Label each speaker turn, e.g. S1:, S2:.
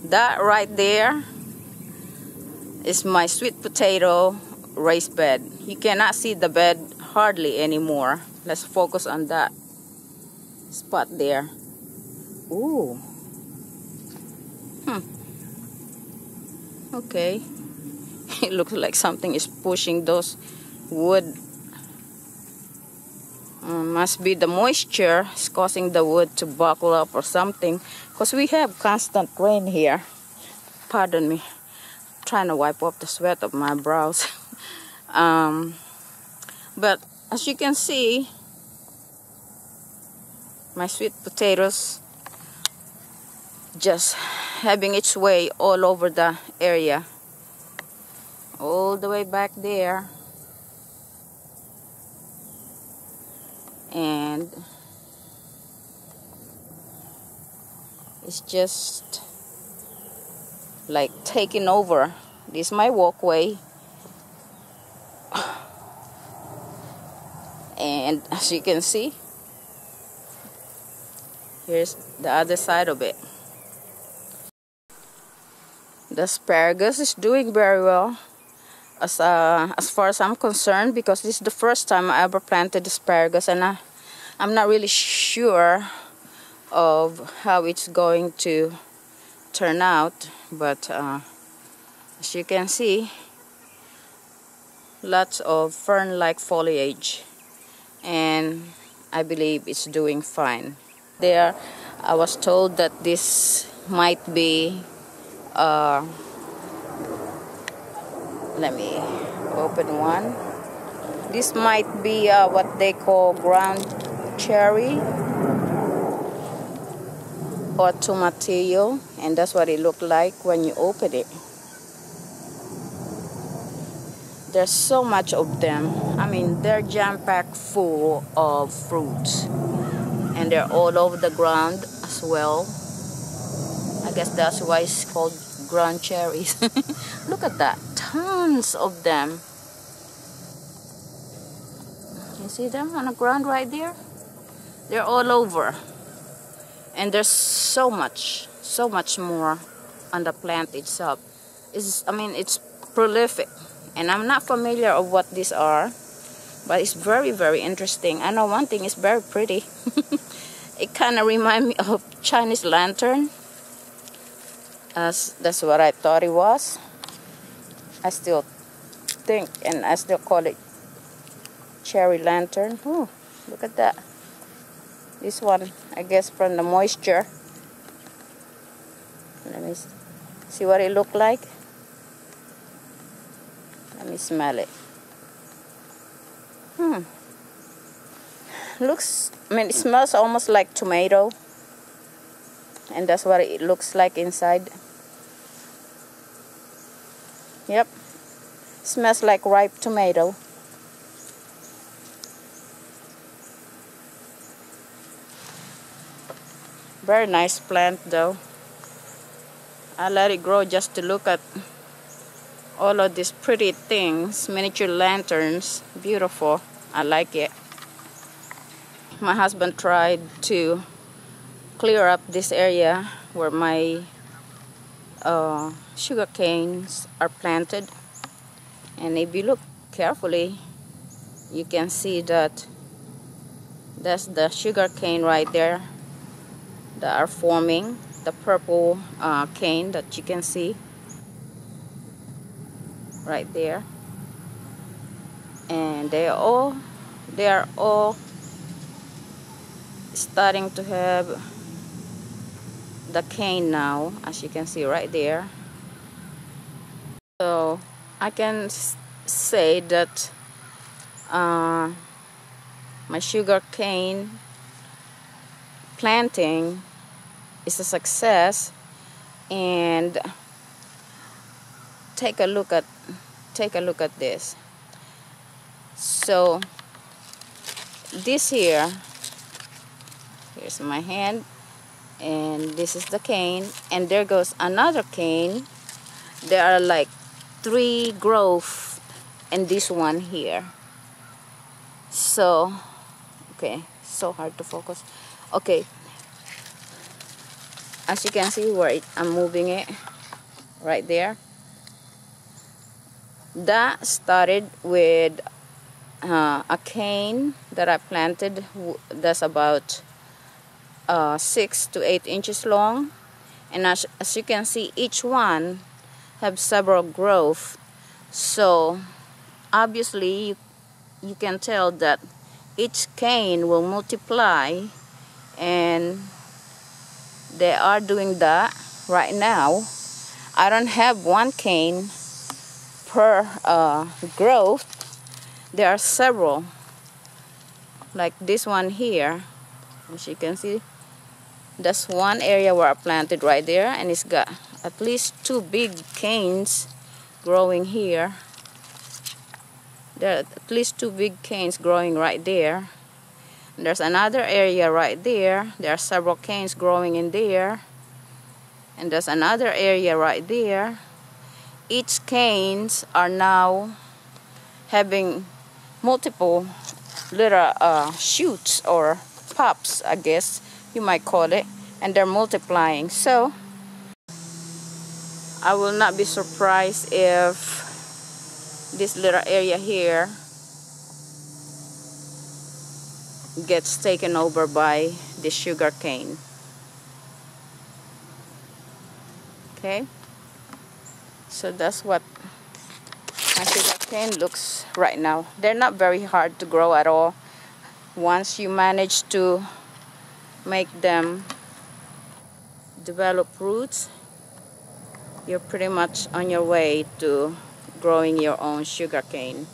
S1: That right there is my sweet potato raised bed. You cannot see the bed hardly anymore. Let's focus on that spot there. Ooh. Okay. It looks like something is pushing those wood. Must be the moisture is causing the wood to buckle up or something, because we have constant rain here. Pardon me. I'm trying to wipe off the sweat of my brows. But as you can see, my sweet potatoes just having its way all over the area, all the way back there, and it's just like taking over. This is my walkway, and as you can see, here's the other side of it. The asparagus is doing very well as far as I'm concerned, because this is the first time I ever planted asparagus, and I'm not really sure of how it's going to turn out, but as you can see, lots of fern-like foliage, and I believe it's doing fine. There, I was told that this might be let me open one. This might be what they call ground cherry or tomatillo, and that's what it looked like when you open it. There's so much of them. I mean, they're jam-packed full of fruits, and they're all over the ground as well. I guess that's why it's called ground cherries. Look at that, tons of them. You see them on the ground right there? They're all over, and there's so much more on the plant itself. It's prolific, and I'm not familiar of what these are, but it's very, very interesting. I know one thing is very pretty. It kind of reminds me of Chinese lantern. That's what I thought it was. I still think, and I still call it cherry lantern. Oh, look at that. This one, I guess from the moisture. Let me see what it looked like. Let me smell it. It smells almost like tomato, and that's what it looks like inside. Yep, smells like ripe tomato. Very nice plant though. I let it grow just to look at all of these pretty things, miniature lanterns. Beautiful. I like it. My husband tried to clear up this area where my sugar canes are planted, and if you look carefully, you can see that that's the sugar cane right there that are forming, the purple cane that you can see right there, and they are all starting to have the cane now, as you can see right there. So I can say that my sugar cane planting is a success. And take a look at this. So this here's my hand, and this is the cane, and there goes another cane. There are like 3 growth in this one here. So okay, so hard to focus. Okay, as you can see where I'm moving it, right there. That started with a cane that I planted that's about 6 to 8 inches long, and as you can see, each one have several growth. So obviously you can tell that each cane will multiply, and they are doing that right now. I don't have one cane per growth. There are several, like this one here. As you can see, that's one area where I planted right there, and it's got at least 2 big canes growing here. There are at least 2 big canes growing right there. And there's another area right there. There are several canes growing in there. And there's another area right there. Each canes are now having multiple little shoots or pops, I guess you might call it, and they're multiplying. So I will not be surprised if this little area here gets taken over by the sugar cane. Okay, so that's what my sugar cane looks right now. They're not very hard to grow at all. Once you manage to make them develop roots, you're pretty much on your way to growing your own sugar cane.